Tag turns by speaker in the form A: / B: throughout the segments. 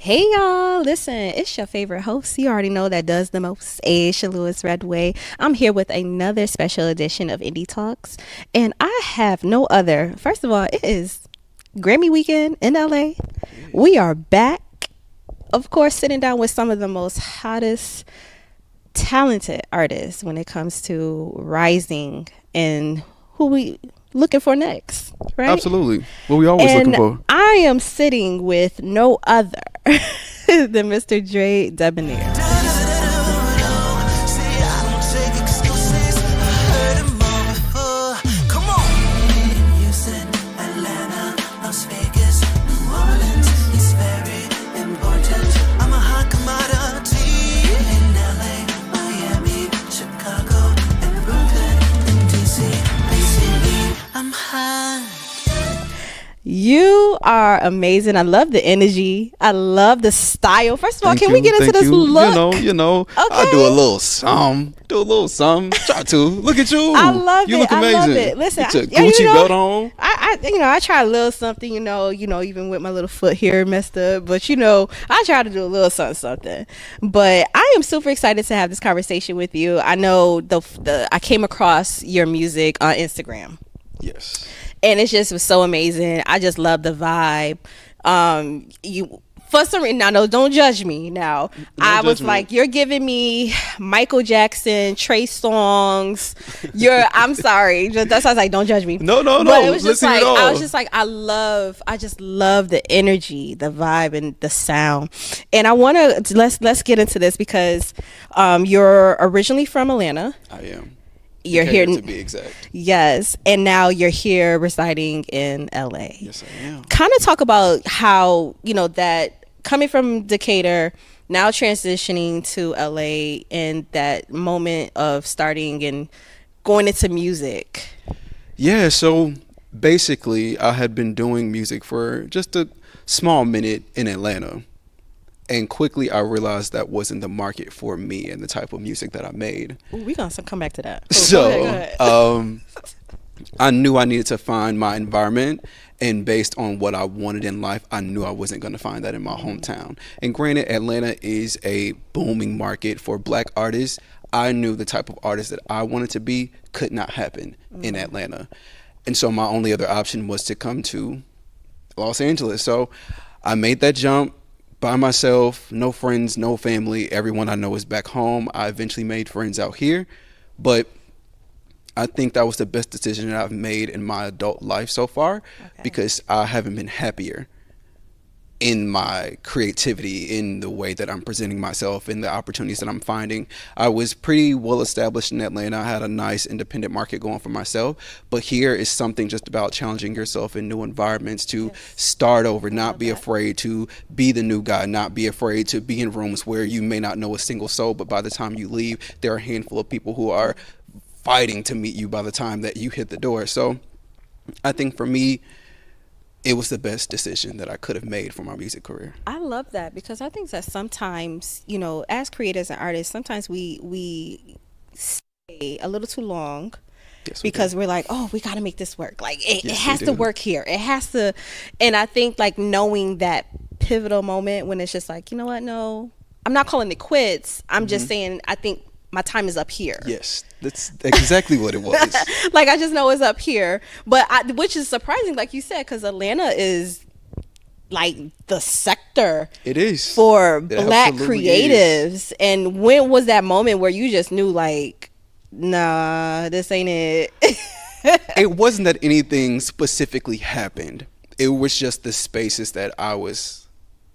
A: Hey y'all, listen, it's your favorite host. You already know that does the most. Aisha Lewis Redway. I'm here with another special edition of Indie Talks, and I have no other. First of all, it is Grammy weekend in LA. We are back, of course, sitting down with some of the most hottest, talented artists when it comes to rising and who we looking for next, right?
B: Absolutely. What we always
A: And
B: looking for.
A: I am sitting with no other than Mr. Dre Debonair. You are amazing. I love the energy. I love the style. First of all, can we get into this look?
B: You know.
A: Okay.
B: I do a little something. Try to. Look at you.
A: I love
B: you
A: it.
B: look amazing.
A: I love it. Listen,
B: Get your Gucci belt on.
A: I try a little something, even with my little foot here messed up, but I try to do a little something. But I am super excited to have this conversation with you. I know I came across your music on Instagram.
B: Yes.
A: And it just was so amazing. I just love the vibe. You for some reason, now no, don't judge me. Now I was like, you're giving me Michael Jackson, Trey songs. I'm sorry. That's why I was like, don't judge me.
B: No.
A: But it was just
B: Listen
A: like
B: at all.
A: I was just like, I just love the energy, the vibe, and the sound. And I want to let's get into this because you're originally from Atlanta.
B: I am.
A: You're here
B: to be exact.
A: Yes, and now you're here residing in LA.
B: Yes, I am.
A: Kind of talk about how that coming from Decatur, now transitioning to LA, and that moment of starting and going into music.
B: Yeah, so basically I had been doing music for just a small minute in Atlanta. And quickly I realized that wasn't the market for me and the type of music that I made.
A: Ooh, we're going to come back to that.
B: So
A: go ahead.
B: I knew I needed to find my environment. And based on what I wanted in life, I knew I wasn't going to find that in my hometown. And granted, Atlanta is a booming market for black artists. I knew the type of artist that I wanted to be could not happen in Atlanta. And so my only other option was to come to Los Angeles. So I made that jump. By myself, no friends, no family. Everyone I know is back home. I eventually made friends out here, but I think that was the best decision that I've made in my adult life so far, because I haven't been happier in my creativity, in the way that I'm presenting myself, in the opportunities that I'm finding. I was pretty well established in Atlanta. I had a nice independent market going for myself, but here is something just about challenging yourself in new environments, to start over, not be afraid to be the new guy, not be afraid to be in rooms where you may not know a single soul, but by the time you leave, there are a handful of people who are fighting to meet you by the time that you hit the door. So I think for me, it was the best decision that I could have made for my music career.
A: I love that, because I think that sometimes, as creators and artists, sometimes we stay a little too long.
B: Yes,
A: Because we're like, oh, we got to make this work. Like it
B: Yes,
A: has
B: we
A: to
B: do.
A: work here. It has to. And I think like knowing that pivotal moment when it's just like, you know what? No, I'm not calling it quits. I'm just saying, I think my time is up here.
B: Yes, that's exactly what it was.
A: Like I just know it's up here, but which is surprising, like you said, because Atlanta is like the sector
B: It is
A: for
B: It
A: black
B: absolutely
A: creatives.
B: is.
A: And when was that moment where you just knew like, nah, this ain't it?
B: It wasn't that anything specifically happened. It was just the spaces that I was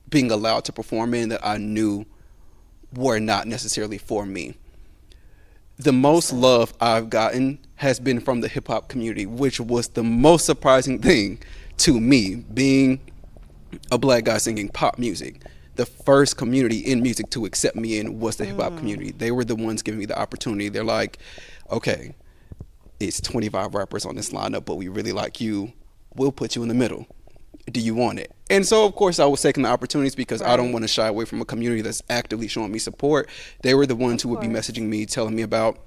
B: being allowed to perform in that I knew were not necessarily for me. The most love I've gotten has been from the hip hop community, which was the most surprising thing to me, being a black guy singing pop music. The first community in music to accept me in was the hip hop community. They were the ones giving me the opportunity. They're like, okay, it's 25 rappers on this lineup, but we really like you. We'll put you in the middle. Do you want it? And so, of course, I was taking the opportunities because I don't want to shy away from a community that's actively showing me support. They were the ones who would be messaging me, telling me about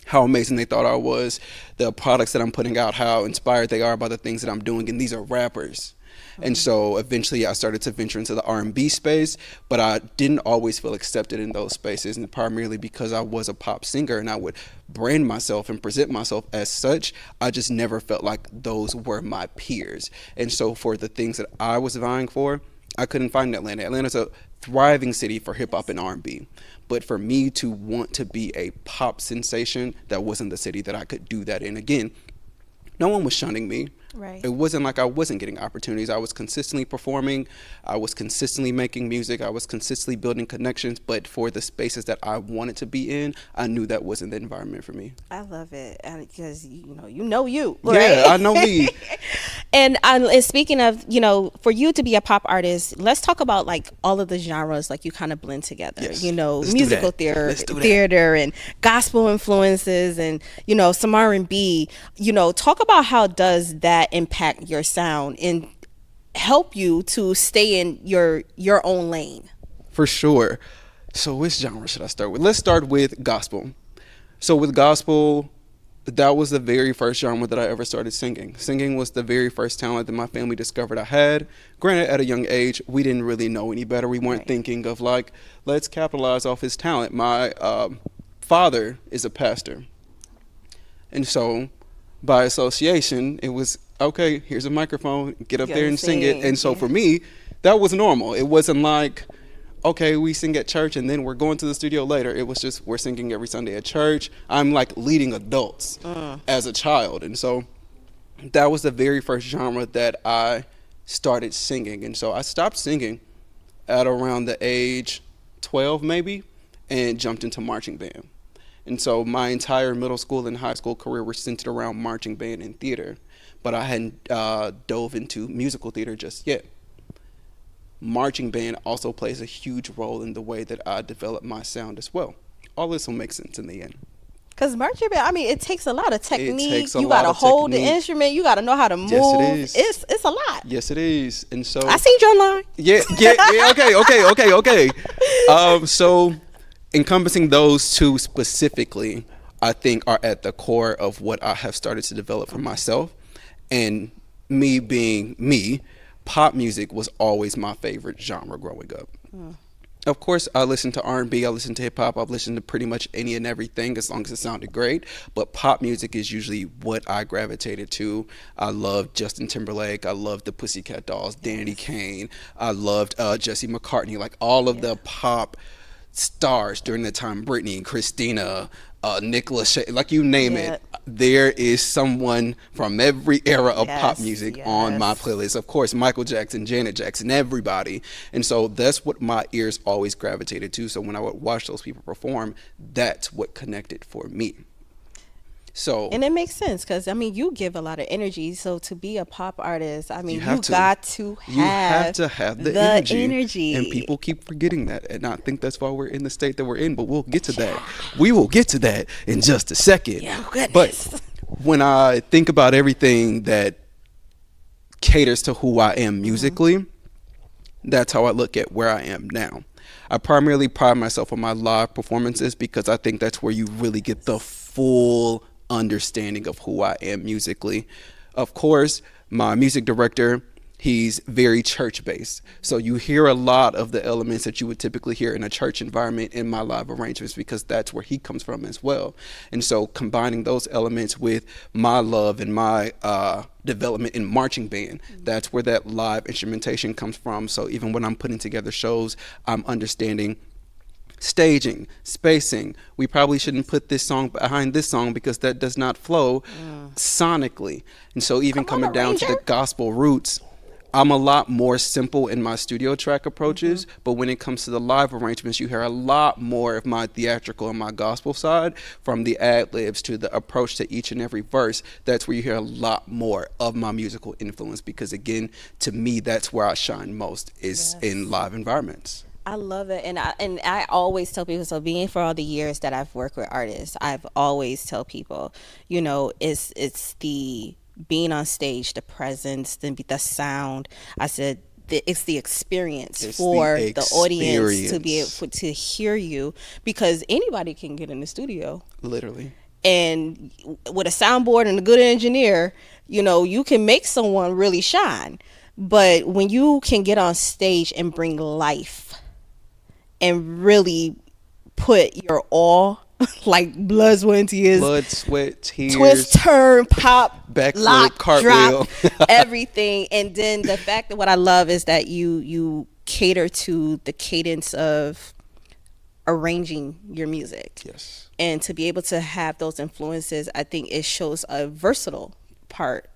B: how amazing they thought I was, the products that I'm putting out, how inspired they are by the things that I'm doing. And these are rappers. And so eventually I started to venture into the R&B space, but I didn't always feel accepted in those spaces, and primarily because I was a pop singer and I would brand myself and present myself as such, I just never felt like those were my peers. And so for the things that I was vying for, I couldn't find Atlanta. Atlanta's a thriving city for hip hop and R&B. But for me to want to be a pop sensation, that wasn't the city that I could do that in. Again, no one was shunning me.
A: Right.
B: It wasn't like I wasn't getting opportunities. I was consistently performing. I was consistently making music. I was consistently building connections. But for the spaces that I wanted to be in, I knew that wasn't the environment for me.
A: I love it because you know you, right?
B: Yeah, I know me.
A: And speaking of, for you to be a pop artist, let's talk about like all of the genres like you kind of blend together.
B: Yes.
A: Musical theater and gospel influences and some R&B. Talk about how does that impact your sound and help you to stay in your own lane?
B: For sure. So which genre should I start with? Let's start with gospel. So with gospel, that was the very first genre that I ever started singing. Singing was the very first talent that my family discovered I had. Granted, at a young age, we didn't really know any better. We weren't thinking of like, let's capitalize off his talent. My father is a pastor. And so by association, it was, okay, here's a microphone, get up there and sing it. And so for me, that was normal. It wasn't like, okay, we sing at church and then we're going to the studio later. It was just, we're singing every Sunday at church. I'm like leading adults as a child. And so that was the very first genre that I started singing. And so I stopped singing at around the age 12 maybe and jumped into marching band. And so my entire middle school and high school career were centered around marching band and theater. But I hadn't dove into musical theater just yet. Marching band also plays a huge role in the way that I develop my sound as well. All this will make sense in the end.
A: Because marching band, it takes a lot of technique. You got to hold the instrument. You got to know how to move. Yes, it is. It's a lot.
B: Yes, it is. And so
A: I seen you online.
B: Yeah. Okay. So encompassing those two specifically, I think are at the core of what I have started to develop for myself. And me being me, pop music was always my favorite genre growing up. Of course, I listened to R&B, I listened to hip hop, I've listened to pretty much any and everything as long as it sounded great. But pop music is usually what I gravitated to. I loved Justin Timberlake, I loved the Pussycat Dolls, Danny Kaye, I loved Jesse McCartney, like all of the pop stars during that time, Britney, Christina, Nicholas, like you name it, there is someone from every era of pop music on my playlist. Of course, Michael Jackson, Janet Jackson, everybody. And so that's what my ears always gravitated to. So when I would watch those people perform, that's what connected for me. So,
A: and it makes sense because you give a lot of energy. So to be a op artist, you got to have
B: the energy. And people keep forgetting that, and I think that's why we're in the state that we're in. But we'll get to that. We will get to that in just a second. But when I think about everything that caters to who I am musically, that's how I look at where I am now. I primarily pride myself on my live performances because I think that's where you really get the full understanding of who I am musically. Of course, my music director, he's very church-based. So you hear a lot of the elements that you would typically hear in a church environment in my live arrangements because that's where he comes from as well. And so combining those elements with my love and my development in marching band, that's where that live instrumentation comes from. So even when I'm putting together shows, I'm understanding staging, spacing. We probably shouldn't put this song behind this song because that does not flow sonically. And so even coming down to the gospel roots, I'm a lot more simple in my studio track approaches, but when it comes to the live arrangements, you hear a lot more of my theatrical and my gospel side, from the ad-libs to the approach to each and every verse. That's where you hear a lot more of my musical influence because, again, to me, that's where I shine most is in live environments.
A: I love it. And I always tell people, so being for all the years that I've worked with artists, I've always tell people, it's the being on stage, the presence, the sound. I said it's the experience for the audience to be able to hear you, because anybody can get in the studio.
B: Literally.
A: And with a soundboard and a good engineer, you can make someone really shine. But when you can get on stage and bring life and really put your all, like blood, sweat, and tears,
B: Blood, sweat,
A: twist,
B: tears,
A: turn, pop,
B: backflip,
A: lock, drop,
B: cartwheel.
A: everything. And then the fact that what I love is that you cater to the cadence of arranging your music.
B: Yes.
A: And to be able to have those influences, I think it shows a versatile part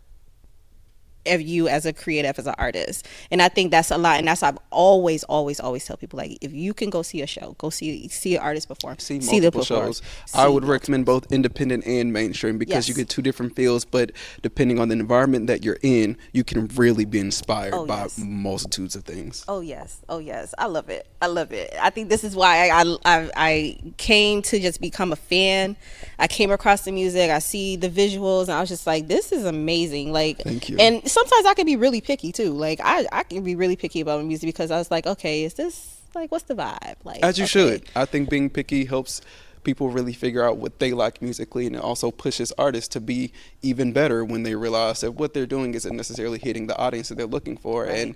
A: of you as a creative, as an artist. And I think that's a lot. And that's, I've always tell people, like, if you can go see a show, go see an artist perform,
B: See
A: see the
B: multiple
A: perform,
B: shows. I would recommend both independent and mainstream because you
A: Yes.
B: get two different feels, but depending on the environment that you're in, you can really be inspired
A: Oh,
B: by
A: yes.
B: multitudes of things.
A: Oh yes, oh yes, I love it. I love it. I think this is why I came to just become a fan. I came across the music, I see the visuals, and I was just like, this is amazing. Like,
B: Thank you.
A: And sometimes I can be really picky too. Like I can be really picky about my music because I was like, okay, is this like, what's the vibe? Like,
B: As you
A: okay.
B: should. I think being picky helps people really figure out what they like musically, and it also pushes artists to be even better when they realize that what they're doing isn't necessarily hitting the audience that they're looking for.
A: Right.
B: And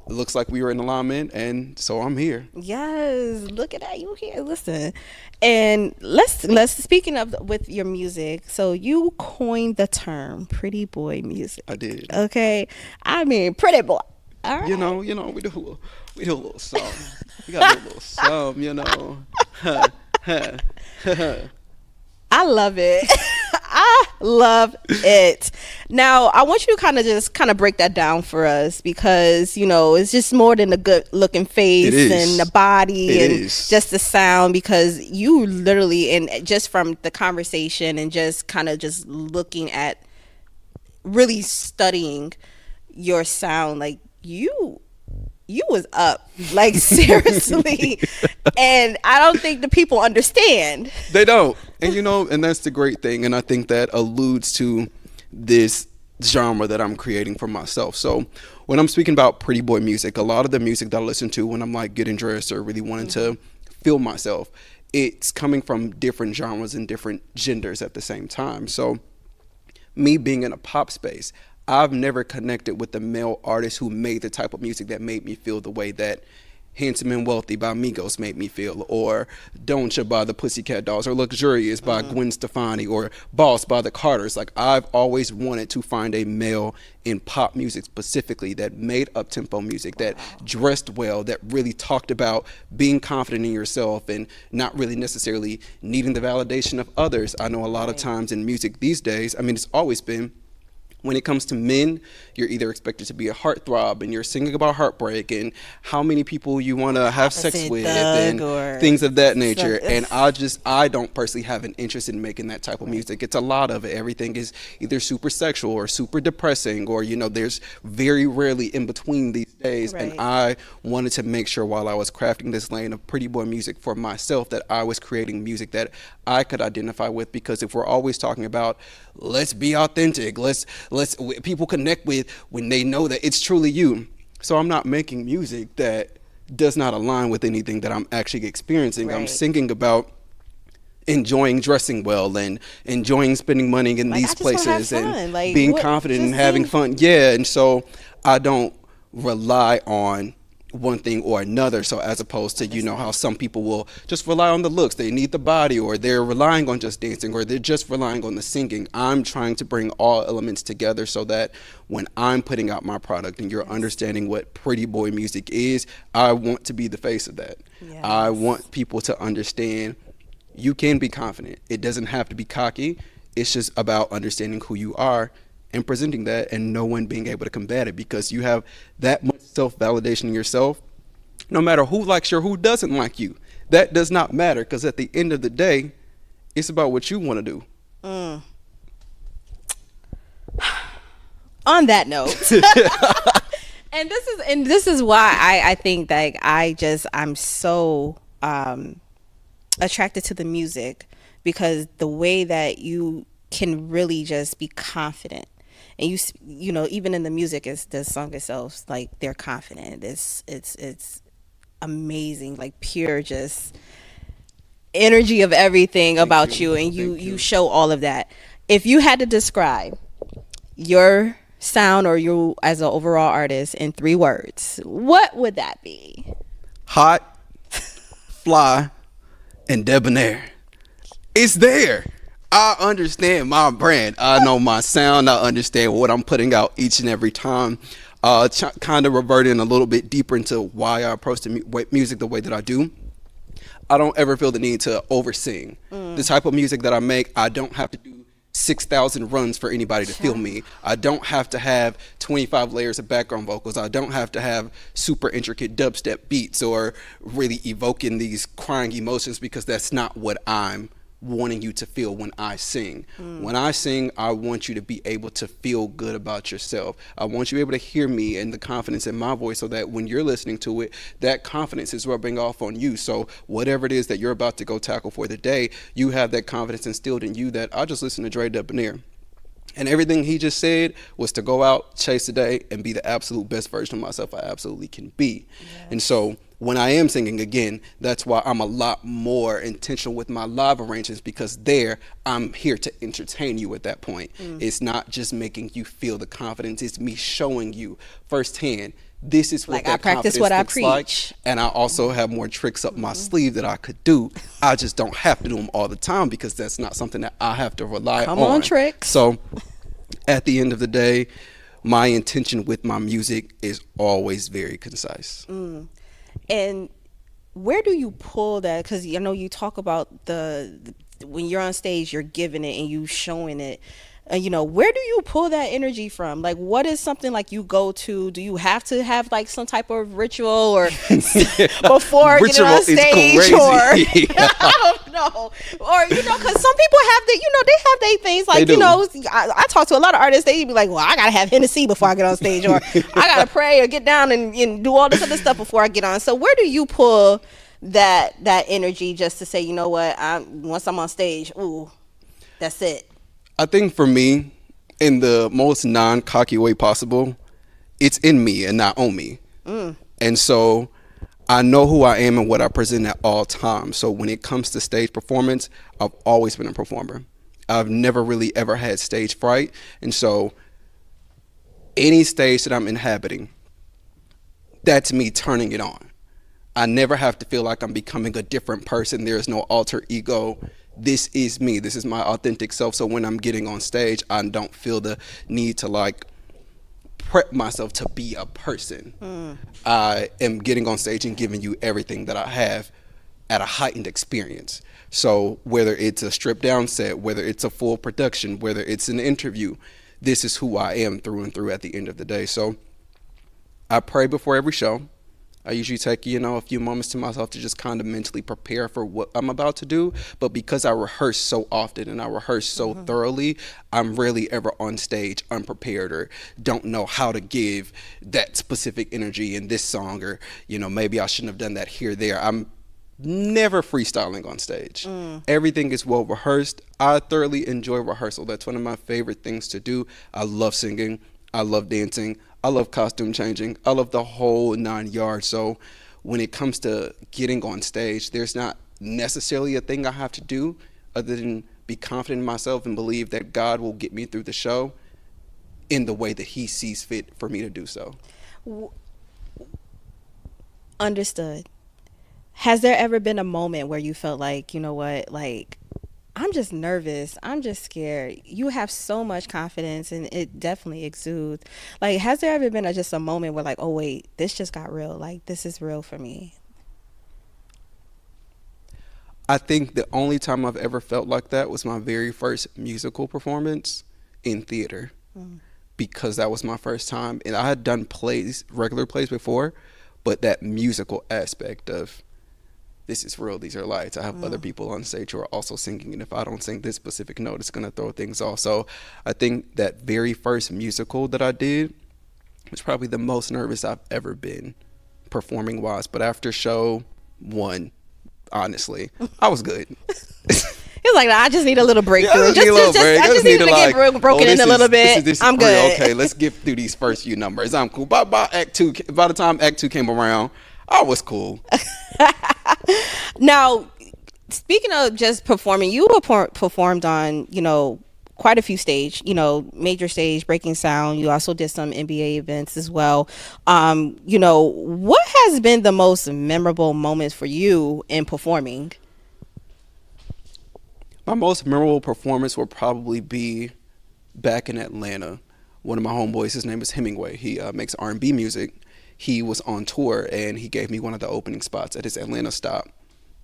B: it looks like we were in alignment, and so I'm here.
A: Yes, look at that. You here, listen. And let's speaking of with your music, so you coined the term pretty boy music.
B: I did.
A: Okay. I mean, pretty boy. All right.
B: You know, we do a little something. We got to do a little something, you know.
A: I love it. I love it. Now, I want you to kind of break that down for us because, you know, it's just more than a good looking face
B: It is.
A: and the body
B: It
A: and
B: is.
A: just the sound, because you literally, and just from the conversation and just kind of just looking at, really studying your sound, like you was up, like, seriously. And I don't think the people understand.
B: They don't. And you know, and that's the great thing. And I think that alludes to this genre that I'm creating for myself. So when I'm speaking about pretty boy music, a lot of the music that I listen to when I'm like getting dressed or really wanting to feel myself, it's coming from different genres and different genders at the same time. So me being in a pop space, I've never connected with the male artist who made the type of music that made me feel the way that Handsome and Wealthy by Migos made me feel, or Don't Ya by the Pussycat Dolls, or Luxurious by Gwen Stefani, or Boss by the Carters. Like, I've always wanted to find a male in pop music specifically that made up-tempo music, that dressed well, that really talked about being confident in yourself and not really necessarily needing the validation of others. I know a lot of times in music these days, I mean, it's always been, when it comes to men, you're either expected to be a heartthrob and you're singing about heartbreak and how many people you want to have sex
A: Opposite
B: with
A: thug
B: and
A: or
B: things of that nature.
A: some-
B: And I don't personally have an interest in making that type of music. It's a lot of it. Everything is either super sexual or super depressing, or, you know, there's very rarely in between these days.
A: Right.
B: And I wanted to make sure while I was crafting this lane of pretty boy music for myself that I was creating music that I could identify with, because if we're always talking about let's be authentic, let's people connect with when they know that it's truly you. So I'm not making music that does not align with anything that I'm actually experiencing. I'm
A: Right.
B: singing about enjoying dressing well and enjoying spending money in
A: Like, I
B: these
A: just wanna have
B: places
A: fun.
B: and
A: Like,
B: being
A: what-
B: confident and
A: just
B: having
A: sing.
B: fun. Yeah, and so I don't rely on one thing or another. So as opposed to, you know, how some people will just rely on the looks, they need the body, or they're relying on just dancing, or they're just relying on the singing. I'm trying to bring all elements together so that when I'm putting out my product and you're understanding what pretty boy music is, I want to be the face of that.
A: Yes.
B: I want people to understand you can be confident. It doesn't have to be cocky. It's just about understanding who you are and presenting that, and no one being able to combat it, because you have that much self-validation in yourself. No matter who likes you or who doesn't like you, that does not matter, because at the end of the day, it's about what you want to do.
A: On that note, and this is why I think that I'm so attracted to the music, because the way that you can really just be confident, and you know, even in the music, is the song itself, like, they're confident. It's amazing, like pure just energy of everything about you, and you show all of that. If you had to describe your sound or you as an overall artist in 3 words, what would that be?
B: Hot, fly, and debonair. It's there. I understand my brand. I know my sound. I understand what I'm putting out each and every time. Kind of reverting a little bit deeper into why I approach the music the way that I do. I don't ever feel the need to oversing. The type of music that I make, I don't have to do 6,000 runs for anybody to feel me. I don't have to have 25 layers of background vocals. I don't have to have super intricate dubstep beats or really evoking these crying emotions, because that's not what I'm wanting you to feel when I sing. When I sing, I want you to be able to feel good about yourself. I want you to be able to hear me and the confidence in my voice, so that when you're listening to it, that confidence is rubbing off on you. So whatever it is that you're about to go tackle for the day, you have that confidence instilled in you that I just listened to Dre Debonair. And everything he just said was to go out, chase the day, and be the absolute best version of myself I absolutely can be. Yes. And so when I am singing again, that's why I'm a lot more intentional with my live arrangements, because there I'm here to entertain you at that point. It's not just making you feel the confidence, it's me showing you firsthand, this is what
A: Like,
B: that
A: I practice
B: confidence
A: what I
B: looks like.
A: preach.
B: And I also have more tricks up my sleeve that I could do. I just don't have to do them all the time, because that's not something that I have to rely on.
A: Come on, tricks.
B: So at the end of the day, my intention with my music is always very concise.
A: And where do you pull that? Because you know, you talk about the when you're on stage, you're giving it and you showing it. You know, where do you pull that energy from? Like, what is something like you go to? Do you have to have like some type of ritual or before getting on stage, or I don't know, or you know, because some people have the, you know, they have their things like, you know, I talk to a lot of artists. They be like, well, I gotta have Hennessy before I get on stage, or I gotta pray or get down and do all this other stuff before I get on. So where do you pull that energy just to say, you know what, once I'm on stage, ooh, that's it?
B: I think for me, in the most non-cocky way possible, it's in me and not on me. And so I know who I am and what I present at all times. So when it comes to stage performance, I've always been a performer. I've never really ever had stage fright. And so any stage that I'm inhabiting, that's me turning it on. I never have to feel like I'm becoming a different person. There is no alter ego. This is me. This is my authentic self. So when I'm getting on stage, I don't feel the need to like prep myself to be a person. I am getting on stage and giving you everything that I have at a heightened experience. So whether it's a stripped down set, whether it's a full production, whether it's an interview, this is who I am through and through at the end of the day. So I pray before every show. I usually take, you know, a few moments to myself to just kind of mentally prepare for what I'm about to do. But because I rehearse so often and I rehearse so thoroughly, I'm rarely ever on stage unprepared or don't know how to give that specific energy in this song, or, you know, maybe I shouldn't have done that here, there. I'm never freestyling on stage. Everything is well rehearsed. I thoroughly enjoy rehearsal. That's one of my favorite things to do. I love singing. I love dancing. I love costume changing. I love the whole 9 yards. So when it comes to getting on stage, there's not necessarily a thing I have to do other than be confident in myself and believe that God will get me through the show in the way that he sees fit for me to do so.
A: Understood. Has there ever been a moment where you felt like, you know what, like, I'm just nervous, I'm just scared? You have so much confidence and it definitely exudes. Like, has there ever been just a moment where like, oh wait, this just got real, like this is real for me?
B: I think the only time I've ever felt like that was my very first musical performance in theater, because that was my first time. And I had done plays, regular plays before, but that musical aspect of this is real, these are lights. I have other people on stage who are also singing, and if I don't sing this specific note, it's going to throw things off. So I think that very first musical that I did was probably the most nervous I've ever been performing wise. But after show one, honestly, I was good.
A: It's like, I just need a little breakthrough.
B: I
A: just need to get broken in a little bit. This I'm good.
B: Okay, let's get through these first few numbers. I'm cool. By Act 2, by the time Act 2 came around, I was cool.
A: Now, speaking of just performing, you performed on, you know, quite a few stage, major stage, breaking sound. You also did some NBA events as well. What has been the most memorable moment for you in performing?
B: My most memorable performance will probably be back in Atlanta. One of my homeboys, his name is Hemingway. He makes R&B music. He was on tour and he gave me one of the opening spots at his Atlanta stop.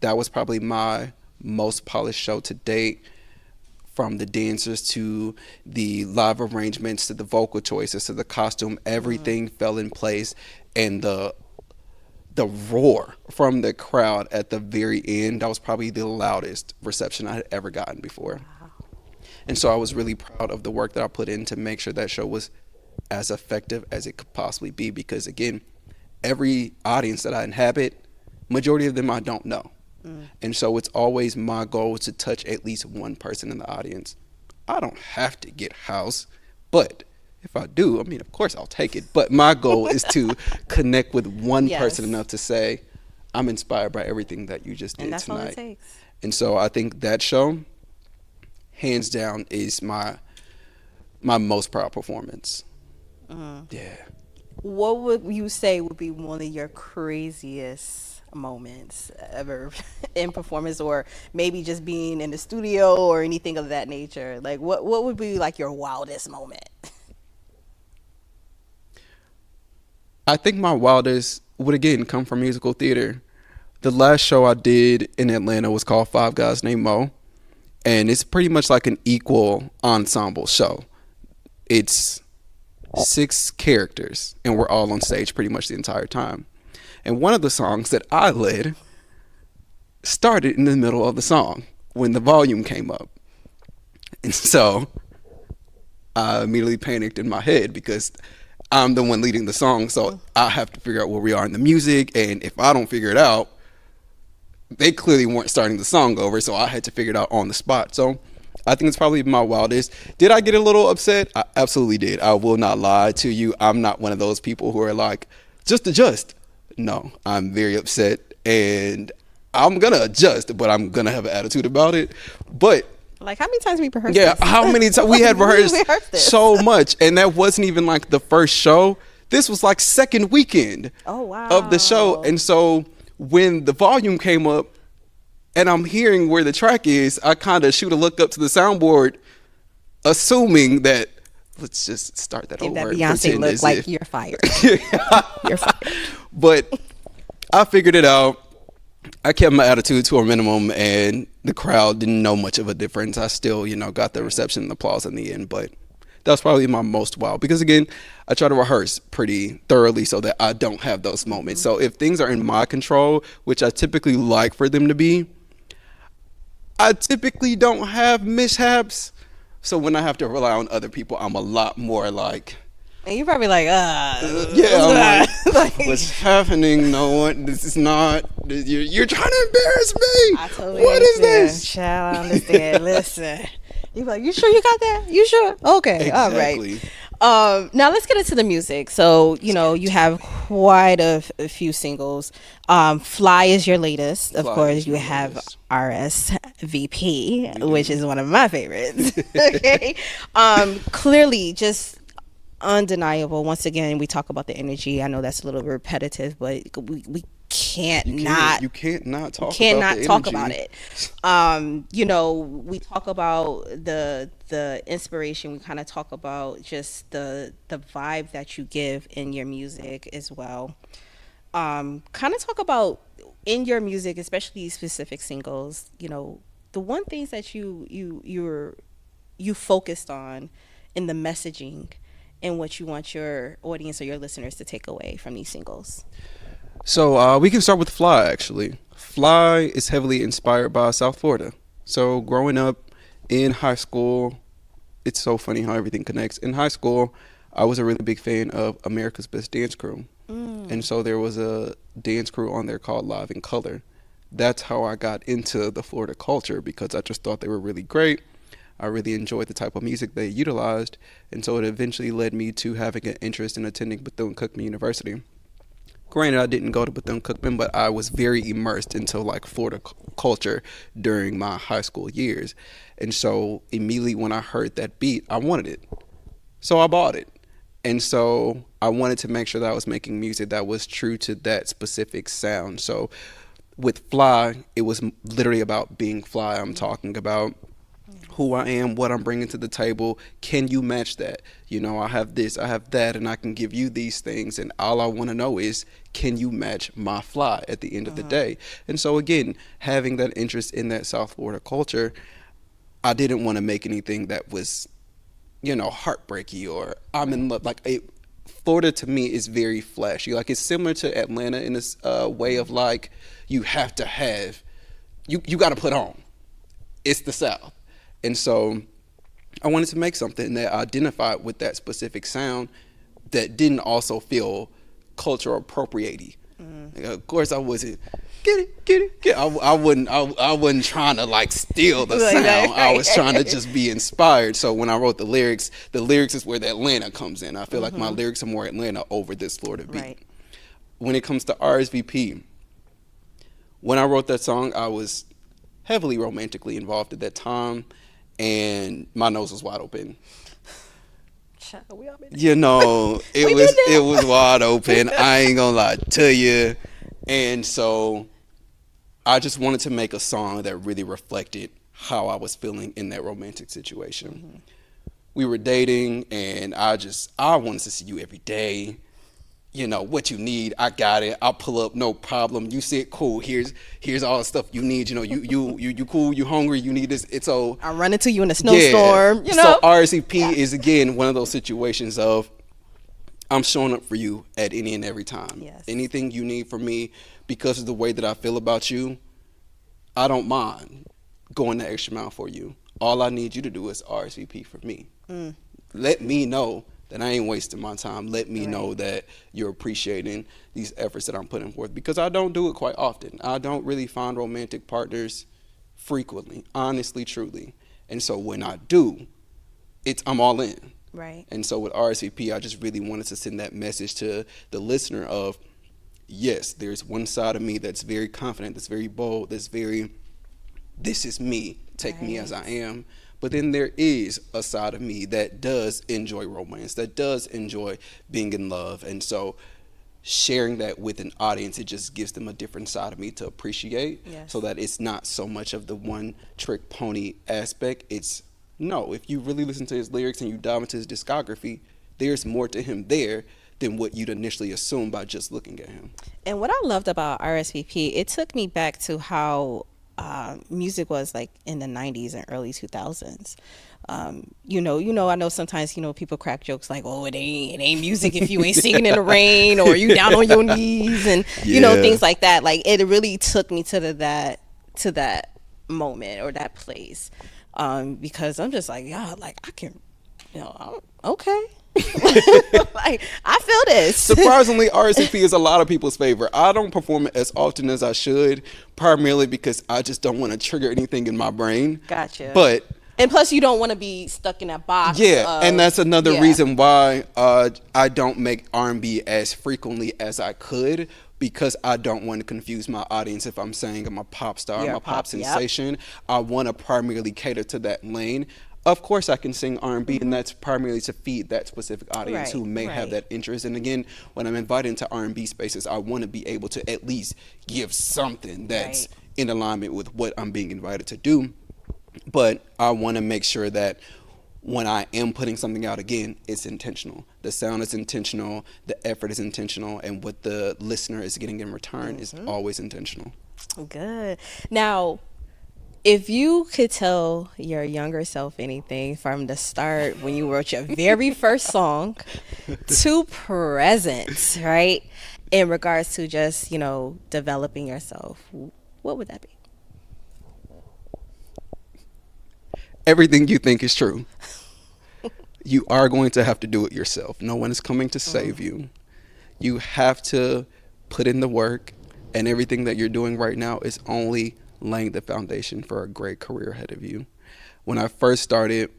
B: That was probably my most polished show to date, from the dancers to the live arrangements to the vocal choices to the costume. Everything fell in place, and the roar from the crowd at the very end, that was probably the loudest reception I had ever gotten before. And so I was really proud of the work that I put in to make sure that show was as effective as it could possibly be, because again, every audience that I inhabit, majority of them I don't know. And so it's always my goal to touch at least one person in the audience. I don't have to get house, but if I do, I mean, of course I'll take it. But my goal is to connect with one person
A: Yes.
B: enough to say, I'm inspired by everything that you just
A: And
B: did
A: that's all it
B: tonight.
A: takes.
B: And so I think that show, hands down, is my most proud performance. Yeah.
A: What would you say would be one of your craziest moments ever in performance, or maybe just being in the studio or anything of that nature? Like, what would be like your wildest moment?
B: I think my wildest would again come from musical theater. The last show I did in Atlanta was called Five Guys Named Mo, and it's pretty much like an equal ensemble show. It's 6 characters, and we're all on stage pretty much the entire time. And one of the songs that I led started in the middle of the song when the volume came up. And so I immediately panicked in my head because I'm the one leading the song. So I have to figure out where we are in the music. And if I don't figure it out, they clearly weren't starting the song over. So I had to figure it out on the spot. So I think it's probably my wildest. Did I get a little upset? I absolutely did. I will not lie to you. I'm not one of those people who are like, just adjust. No, I'm very upset, and I'm gonna adjust, but I'm gonna have an attitude about it. But
A: Like, how many times we rehearsed
B: yeah,
A: this?
B: how many times we had rehearsed
A: We rehearsed this.
B: so much, and that wasn't even like the first show. This was like second weekend
A: Oh, wow.
B: of the show, and so when the volume came up, and I'm hearing where the track is, I kind of shoot a look up to the soundboard, assuming that let's just start that
A: Give that
B: over. and
A: Beyonce
B: pretend
A: look
B: as
A: like
B: if-
A: you're fired. You're fired.
B: But I figured it out. I kept my attitude to a minimum, and the crowd didn't know much of a difference. I still, got the reception and applause in the end, but that was probably my most wild, because again, I try to rehearse pretty thoroughly so that I don't have those moments. So if things are in my control, which I typically like for them to be, I typically don't have mishaps. So when I have to rely on other people, I'm a lot more like,
A: And you're probably like,
B: yeah, I'm like,
A: like,
B: what's happening? No one, this is not, you're trying to embarrass me.
A: I totally
B: What is
A: understand.
B: this?
A: Child, I understand. Listen. You be like, you sure you got that? You sure? Okay. All
B: Exactly.
A: right. Now let's get into the music. So, you have quite a few singles. Fly is your latest. Of
B: Fly
A: course,
B: is
A: you
B: my
A: have
B: latest.
A: RSVP, which is one of my favorites. Okay. Clearly just undeniable. Once again, we talk about the energy. I know that's a little repetitive, but we can't not
B: You can't not talk
A: cannot
B: about the
A: talk
B: energy.
A: about it. We talk about the inspiration. We kind of talk about just the vibe that you give in your music as well. Kind of talk about in your music, especially specific singles. The one things that you focused on in the messaging and what you want your audience or your listeners to take away from these singles.
B: So we can start with Fly, actually. Fly is heavily inspired by South Florida. So growing up in high school, it's so funny how everything connects. In high school, I was a really big fan of America's Best Dance Crew. And so there was a dance crew on there called Live in Color. That's how I got into the Florida culture, because I just thought they were really great. I really enjoyed the type of music they utilized. And so it eventually led me to having an interest in attending Bethune-Cookman University. Granted, I didn't go to Bethune-Cookman, but I was very immersed into like Florida culture during my high school years. And so immediately when I heard that beat, I wanted it. So I bought it. And so I wanted to make sure that I was making music that was true to that specific sound. So with Fly, it was literally about being fly. I'm talking about who I am, what I'm bringing to the table. Can you match that? You know, I have this, I have that, and I can give you these things. And all I want to know is, can you match my fly at the end of the day? And so, again, having that interest in that South Florida culture, I didn't want to make anything that was, heartbreaky or I'm in love. Florida to me is very flashy. Like, it's similar to Atlanta in this way of like, you have to have, you got to put on. It's the South. And so I wanted to make something that identified with that specific sound that didn't also feel cultural appropriating. Like, of course, I wasn't get it. I wasn't trying to like steal the sound. I was trying to just be inspired. So when I wrote the lyrics is where the Atlanta comes in. I feel like my lyrics are more Atlanta over this Florida beat.
A: Right.
B: When it comes to RSVP, when I wrote that song, I was heavily romantically involved at that time, and my nose was wide open.
A: We all been
B: It was wide open. I ain't gonna lie to you. And so I just wanted to make a song that really reflected how I was feeling in that romantic situation. We were dating, and I wanted to see you every day. What you need, I got it. I'll pull up, no problem. You said cool. Here's all the stuff you need. You cool. You hungry. You need this. It's so.
A: I run into you in a snowstorm.
B: Yeah. So RSVP is again one of those situations of I'm showing up for you at any and every time.
A: Yes.
B: Anything you need from me, because of the way that I feel about you, I don't mind going the extra mile for you. All I need you to do is RSVP for me. Let me know that I ain't wasting my time. Let me know that you're appreciating these efforts that I'm putting forth, because I don't do it quite often. I don't really find romantic partners frequently, honestly, truly. And so when I do, I'm all in.
A: Right.
B: And so with RSVP, I just really wanted to send that message to the listener of, yes, there's one side of me that's very confident, that's very bold, this is me, take me as I am. But then there is a side of me that does enjoy romance, that does enjoy being in love. And so sharing that with an audience, it just gives them a different side of me to appreciate.
A: Yes.
B: So that it's not so much of the one trick pony aspect. It's no, if you really listen to his lyrics and you dive into his discography, there's more to him there than what you'd initially assume by just looking at him.
A: And what I loved about RSVP, it took me back to how music was like in the 90s and early 2000s. I know sometimes, people crack jokes like, oh, it ain't music if you ain't singing in the rain or you down on your knees and, things like that. Like, it really took me to that moment or that place. Because I'm just like, yeah, like I can, okay. Like, I feel this.
B: Surprisingly, RSVP is a lot of people's favorite. I don't perform it as often as I should, primarily because I just don't want to trigger anything in my brain.
A: Gotcha.
B: And
A: plus, you don't want to be stuck in that box.
B: Yeah, and that's another reason why I don't make R&B as frequently as I could, because I don't want to confuse my audience if I'm saying I'm a pop star, I'm a pop sensation. Yep. I want to primarily cater to that lane. Of course, I can sing R&B, and that's primarily to feed that specific audience who may have that interest. And again, when I'm invited into R&B spaces, I want to be able to at least give something that's in alignment with what I'm being invited to do. But I want to make sure that when I am putting something out, again, it's intentional. The sound is intentional, the effort is intentional, and what the listener is getting in return is always intentional.
A: Good. Now, if you could tell your younger self anything from the start when you wrote your very first song to present, right, in regards to just, developing yourself, what would that be?
B: Everything you think is true. You are going to have to do it yourself. No one is coming to save you. You have to put in the work, and everything that you're doing right now is only laying the foundation for a great career ahead of you. When I first started,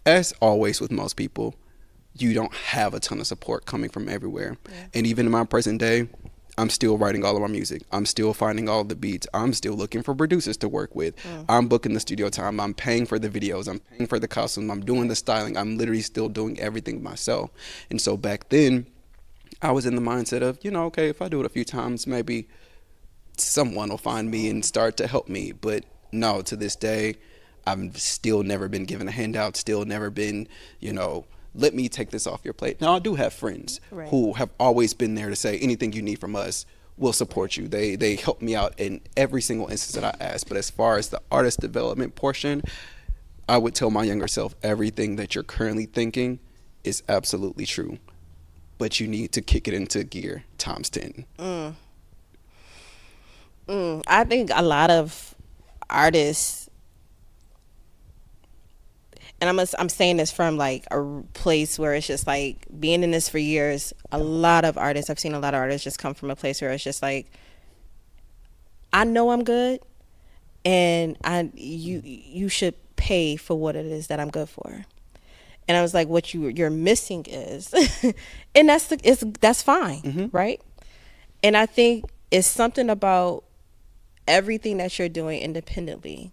B: as always with most people, you don't have a ton of support coming from everywhere.
A: Yeah.
B: And even in my present day, I'm still writing all of my music. I'm still finding all the beats. I'm still looking for producers to work with. I'm booking the studio time. I'm paying for the videos. I'm paying for the costumes. I'm doing the styling. I'm literally still doing everything myself. And so back then, I was in the mindset of, okay, if I do it a few times, maybe someone will find me and start to help me. But no, to this day, I've still never been given a handout, still never been, let me take this off your plate. Now, I do have friends
A: Right.
B: who have always been there to say, anything you need from us, we'll support you. They help me out in every single instance that I ask. But as far as the artist development portion, I would tell my younger self, everything that you're currently thinking is absolutely true. But you need to kick it into gear times 10.
A: I think a lot of artists, and I'm saying this from like a place where it's just like being in this for years. A lot of artists, I've seen a lot of artists just come from a place where it's just like, I know I'm good, and you should pay for what it is that I'm good for. And I was like, what you're missing is, and that's fine, right? And I think it's something about everything that you're doing independently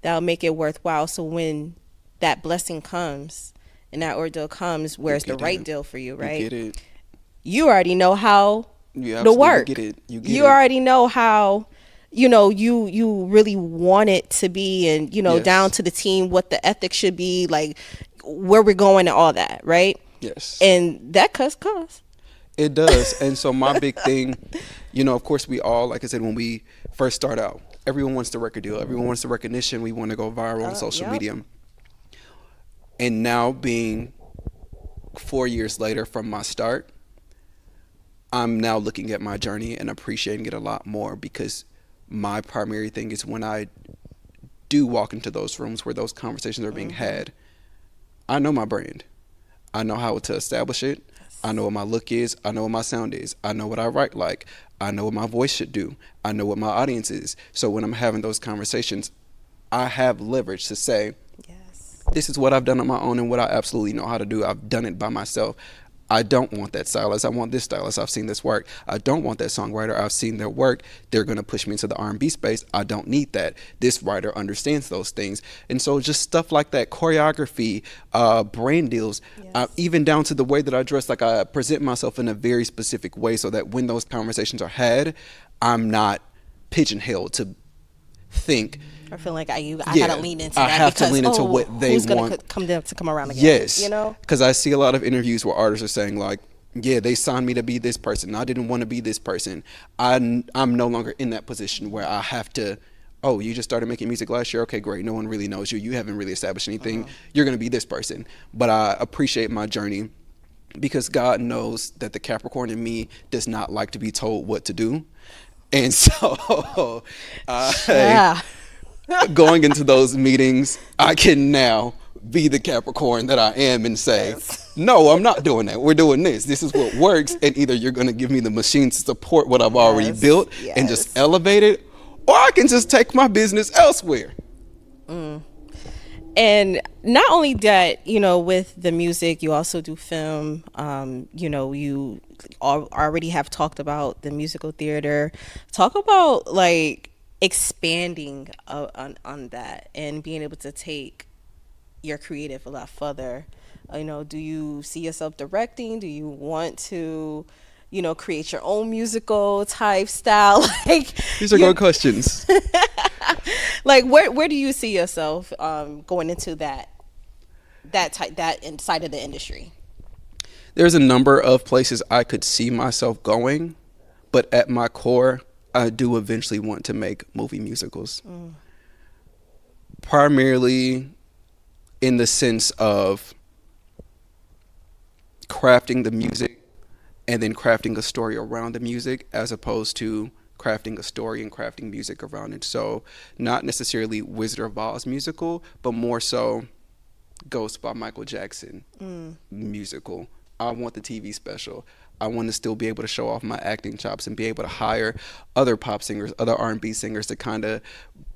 A: that'll make it worthwhile. So when that blessing comes and that ordeal comes, where's the right deal for you, right?
B: You get it.
A: You already know how
B: You
A: the
B: absolutely
A: work.
B: get it. You get
A: You
B: it.
A: already know how, you really want it to be, and
B: Yes.
A: down to the team what the ethics should be, like where we're going and all that, right?
B: Yes.
A: And that costs.
B: It does. And so my big thing, of course we all, like I said, when we first start out, everyone wants the record deal. Everyone wants the recognition. We want to go viral on social
A: Yep.
B: media. And now being 4 years later from my start, I'm now looking at my journey and appreciating it a lot more, because my primary thing is when I do walk into those rooms where those conversations are being had, I know my brand. I know how to establish it. I know what my look is. I know what my sound is. I know what I write like. I know what my voice should do. I know what my audience is. So when I'm having those conversations, I have leverage to say,
A: Yes.
B: this is what I've done on my own and what I absolutely know how to do. I've done it by myself. I don't want that stylist. I want this stylist. I've seen this work. I don't want that songwriter. I've seen their work. They're going to push me into the R&B space. I don't need that. This writer understands those things. And so just stuff like that, choreography, brand deals,
A: Yes.
B: even down to the way that I dress, like I present myself in a very specific way so that when those conversations are had, I'm not pigeonholed to think,
A: I feel like I
B: Yeah,
A: gotta lean into
B: I
A: that
B: have to
A: because
B: lean into what they
A: who's
B: want.
A: gonna come around again?
B: yes,
A: You know?
B: because I see a lot of interviews where artists are saying like, yeah, they signed me to be this person. I didn't want to be this person. I'm no longer in that position where I have to, oh, you just started making music last year? Okay, great. No one really knows you. You haven't really established anything. You're going to be this person. But I appreciate my journey because God knows that the Capricorn in me does not like to be told what to do. And so
A: Yeah.
B: going into those meetings, I can now be the Capricorn that I am and say, no, I'm not doing that. We're doing this. This is what works. And either you're going to give me the machine to support what I've already
A: Yes,
B: built and
A: yes.
B: just elevate it, or I can just take my business elsewhere.
A: And not only that, with the music, you also do film. You already have talked about the musical theater. Talk about like expanding on that and being able to take your creative a lot further. Do you see yourself directing? Do you want to, create your own musical type style? Like
B: These are good questions.
A: like where do you see yourself going into that inside of the industry?
B: There's a number of places I could see myself going, but at my core, I do eventually want to make movie musicals. Primarily in the sense of crafting the music and then crafting a story around the music, as opposed to crafting a story and crafting music around it. So not necessarily Wizard of Oz musical, but more so Ghost by Michael Jackson musical. I want the TV special. I want to still be able to show off my acting chops and be able to hire other pop singers, other R&B singers to kind of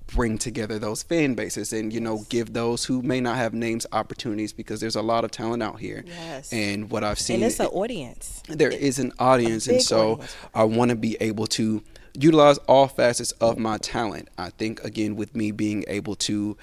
B: bring together those fan bases and, you know, give those who may not have names opportunities, because there's a lot of talent out here.
A: Yes.
B: And what I've seen,
A: And it's an audience.
B: there is an audience, and
A: big
B: so
A: audience.
B: I want to be able to utilize all facets of my talent. I think, again, with me being able to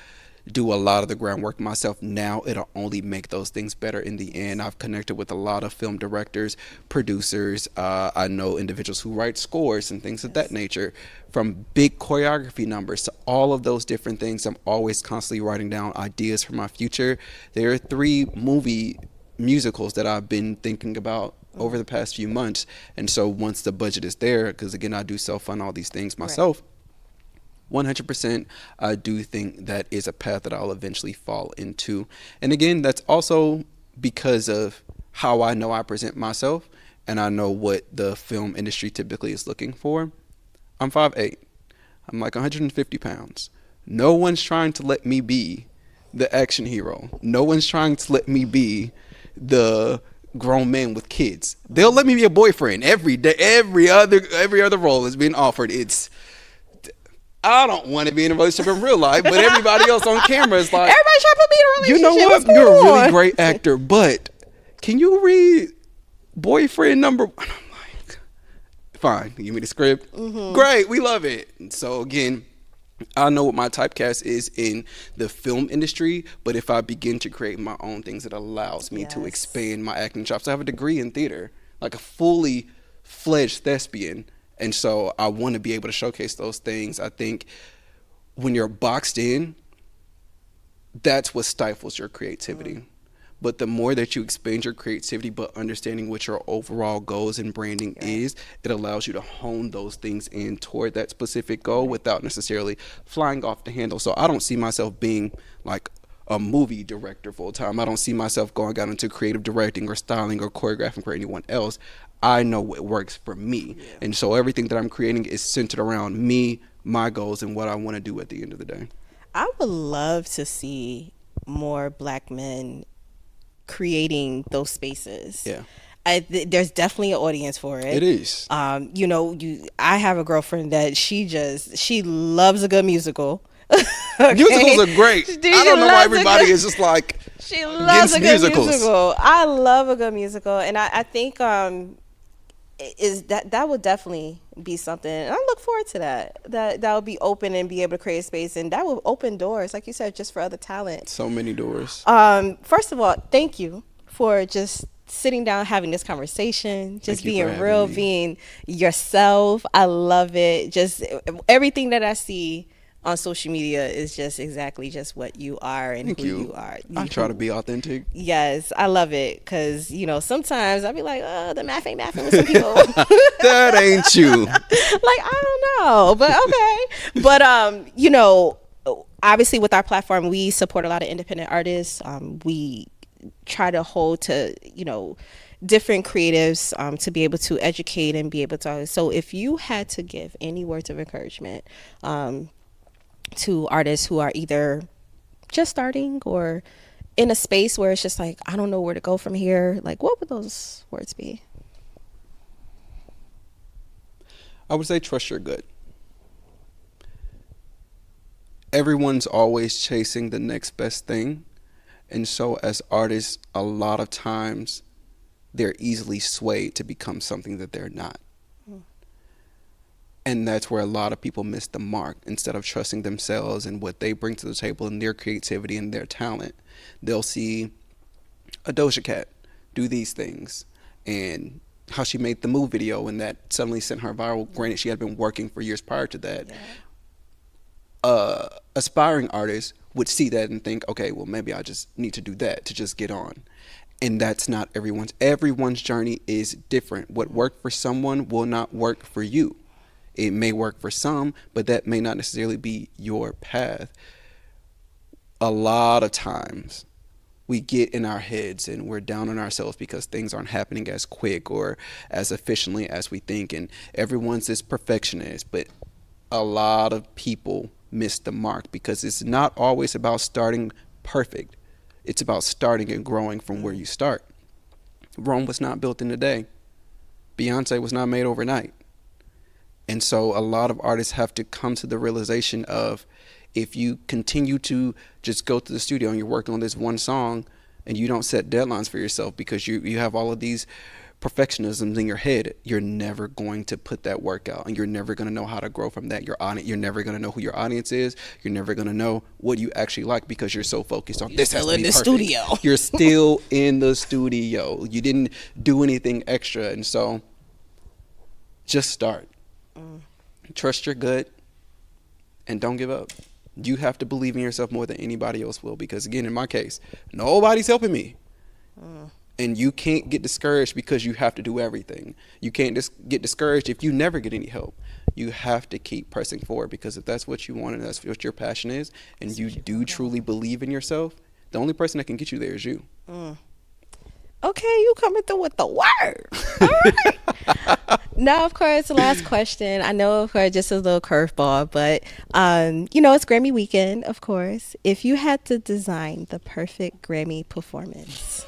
B: do a lot of the groundwork myself now, it'll only make those things better in the end. I've connected with a lot of film directors, producers. I know individuals who write scores and things of that nature, from big choreography numbers to all of those different things. I'm always constantly writing down ideas for my future. There are 3 movie musicals that I've been thinking about over the past few months. And so once the budget is there, because again, I do self-fund all these things myself, 100%, I do think that is a path that I'll eventually fall into. And again, that's also because of how I know I present myself, and I know what the film industry typically is looking for. I'm 5'8". I'm like 150 pounds. No one's trying to let me be the action hero. No one's trying to let me be the grown man with kids. They'll let me be a boyfriend every day. Every other role is being offered. I don't want to be in a relationship in real life, but everybody else on camera is like,
A: Everybody trying to put me in a relationship.
B: you know what?
A: What's going
B: You're a really
A: on?
B: great actor, but can you read boyfriend number? And I'm like, fine. You give me the script. Great, we love it. And so again, I know what my typecast is in the film industry, but if I begin to create my own things, it allows me to
A: Yes.
B: expand my acting chops. I have a degree in theater, like a fully fledged thespian. And so I want to be able to showcase those things. I think when you're boxed in, that's what stifles your creativity. But the more that you expand your creativity, but understanding what your overall goals and branding is, it allows you to hone those things in toward that specific goal without necessarily flying off the handle. So I don't see myself being like a movie director full time. I don't see myself going out into creative directing or styling or choreographing for anyone else. I know what works for me. And so everything that I'm creating is centered around me, my goals, and what I want to do at the end of the day.
A: I would love to see more Black men creating those spaces.
B: Yeah.
A: There's definitely an audience for it.
B: It is.
A: You know, I have a girlfriend that she loves a good musical. Okay?
B: Musicals are great. I don't know why everybody is just like,
A: she loves a good
B: musicals.
A: musical. I love a good musical, and I think is that would definitely be something, and I look forward to that would be open and be able to create a space, and that will open doors, like you said, just for other talent.
B: So many doors.
A: First of all, thank you for just sitting down, having this conversation, just
B: Thank you for
A: being
B: having
A: real,
B: me.
A: being yourself. I love it. Just everything that I see on social media is just exactly just what you are and
B: Thank
A: who
B: you.
A: you are.
B: I try to be authentic.
A: Yes, I love it, because you know sometimes I'll be like, oh, the math ain't mathing with some people.
B: That ain't you.
A: Like, I don't know, but okay. But you know, obviously with our platform, we support a lot of independent artists. We try to hold to, you know, different creatives to be able to educate and be able to. So if you had to give any words of encouragement to artists who are either just starting or in a space where it's just like, I don't know where to go from here, like, what would those words be?
B: I would say trust your gut. Everyone's always chasing the next best thing. And so as artists, a lot of times they're easily swayed to become something that they're not. And that's where a lot of people miss the mark. Instead of trusting themselves and what they bring to the table and their creativity and their talent, they'll see a Doja Cat do these things and how she made the move video, and that suddenly sent her viral. Granted, she had been working for years prior to that. Aspiring artists would see that and think, okay, well, maybe I just need to do that to just get on. And that's not everyone's journey is different. What worked for someone will not work for you. It may work for some, but that may not necessarily be your path. A lot of times we get in our heads and we're down on ourselves because things aren't happening as quick or as efficiently as we think. And everyone's this perfectionist, but a lot of people miss the mark because it's not always about starting perfect. It's about starting and growing from where you start. Rome was not built in a day. Beyonce was not made overnight. And so a lot of artists have to come to the realization of, if you continue to just go to the studio and you're working on this one song and you don't set deadlines for yourself because you have all of these perfectionisms in your head, you're never going to put that work out, and you're never going to know how to grow from that. You're never going to know who your audience is. You're never going to know what you actually like because you're so focused on this has to be perfect. Studio. You're still in the studio. You didn't do anything extra. And so just start. Trust your gut and don't give up. You have to believe in yourself more than anybody else will, because again, in my case, nobody's helping me. And you can't get discouraged because you have to do everything. You can't just get discouraged if you never get any help. You have to keep pressing forward, because if that's what you want and that's what your passion is, and you do truly believe in yourself, the only person that can get you there is you.
A: Okay, you coming through with the word. All right. Now, of course, the last question. I know, of course, just a little curveball, but it's Grammy weekend, of course. If you had to design the perfect Grammy performance,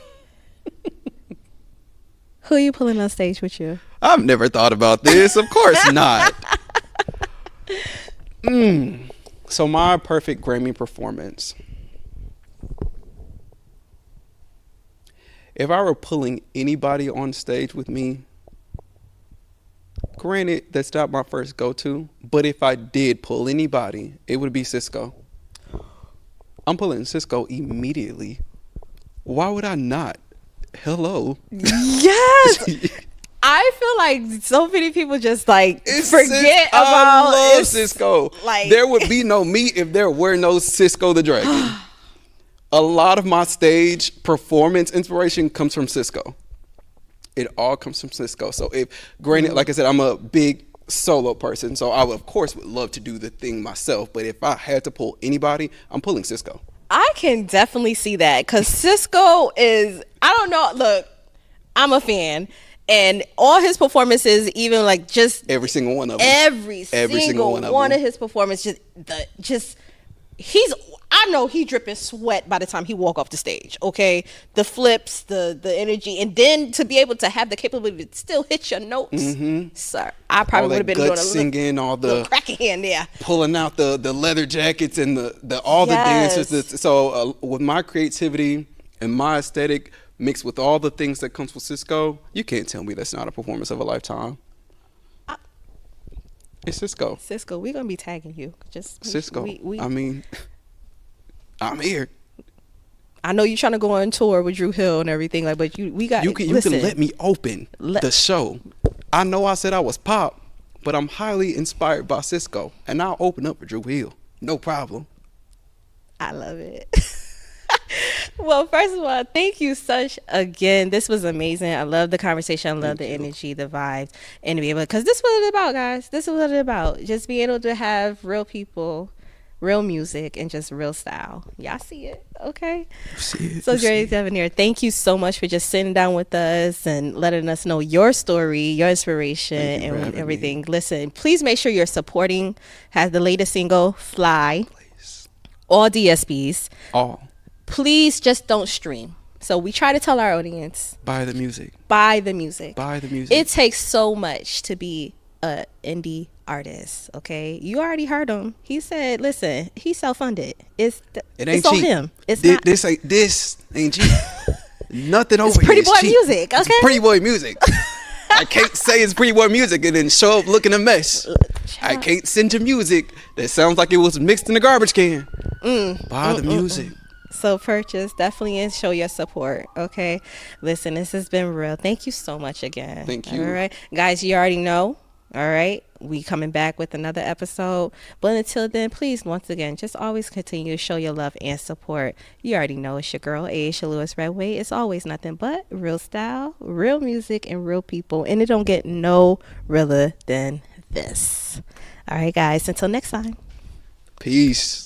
A: who are you pulling on stage with you?
B: I've never thought about this. Of course not. So my perfect Grammy performance. If I were pulling anybody on stage with me, granted, that's not my first go-to, but if I did pull anybody, it would be Cisco. I'm pulling Cisco immediately. Why would I not? Hello.
A: Yes. I feel like so many people just forget about.
B: I love Cisco. There would be no me if there were no Cisco the Dragon. A lot of my stage performance inspiration comes from Cisco. It all comes from Cisco. So granted, like I said, I'm a big solo person, so I would, of course, would love to do the thing myself. But if I had to pull anybody, I'm pulling Cisco.
A: I can definitely see that, because Cisco is, I don't know, look, I'm a fan, and all his performances, even just
B: every single one of them,
A: every single one of his performances, I know he dripping sweat by the time he walk off the stage. Okay, the flips, the energy, and then to be able to have the capability to still hit your notes, sir. I probably would have been doing a
B: singing, all the
A: cracking in there,
B: pulling out the leather jackets and all the dancers. So with my creativity and my aesthetic mixed with all the things that comes with Cisco, you can't tell me that's not a performance of a lifetime. It's Cisco.
A: Cisco, we're gonna be tagging you. Just
B: Cisco. I'm here.
A: I know you're trying to go on tour with Drew Hill and everything, but you can
B: let me open the show. I know I said I was pop, but I'm highly inspired by Cisco, and I'll open up for Drew Hill. No problem.
A: I love it. Well, first of all, thank you again. This was amazing. I love the conversation. I love the energy, the vibes, and to be able, because this is what it's about, guys. This is what it's about. Just being able to have real people, real music, and just real style. Y'all see it, okay?
B: See it.
A: So Dre Debonair, thank you so much for just sitting down with us and letting us know your story, your inspiration, and everything. Listen, please make sure you're supporting. Has the latest single, Fly.
B: Please.
A: All DSPs.
B: All.
A: Please just don't stream. So we try to tell our audience,
B: buy the music.
A: Buy the music.
B: Buy the music.
A: It takes so much to be a indie artist, okay? You already heard him. He said, listen, he's self-funded. It ain't
B: it's
A: cheap.
B: On him. This ain't cheap. Nothing over
A: here. It's pretty boy
B: cheap.
A: Music, okay?
B: It's pretty boy music. I can't say it's pretty boy music and then show up looking a mess. I can't send you music that sounds like it was mixed in a garbage can. Buy the music.
A: So purchase definitely and show your support, okay? Listen, this has been real. Thank you so much again.
B: Thank you.
A: All right, guys, you already know. All right, we coming back with another episode, but until then, please, once again, just always continue to show your love and support. You already know it's your girl Aisha Lewis Redway. It's always nothing but real style, real music, and real people, and it don't get no realer than this. All right, guys, until next time.
B: Peace.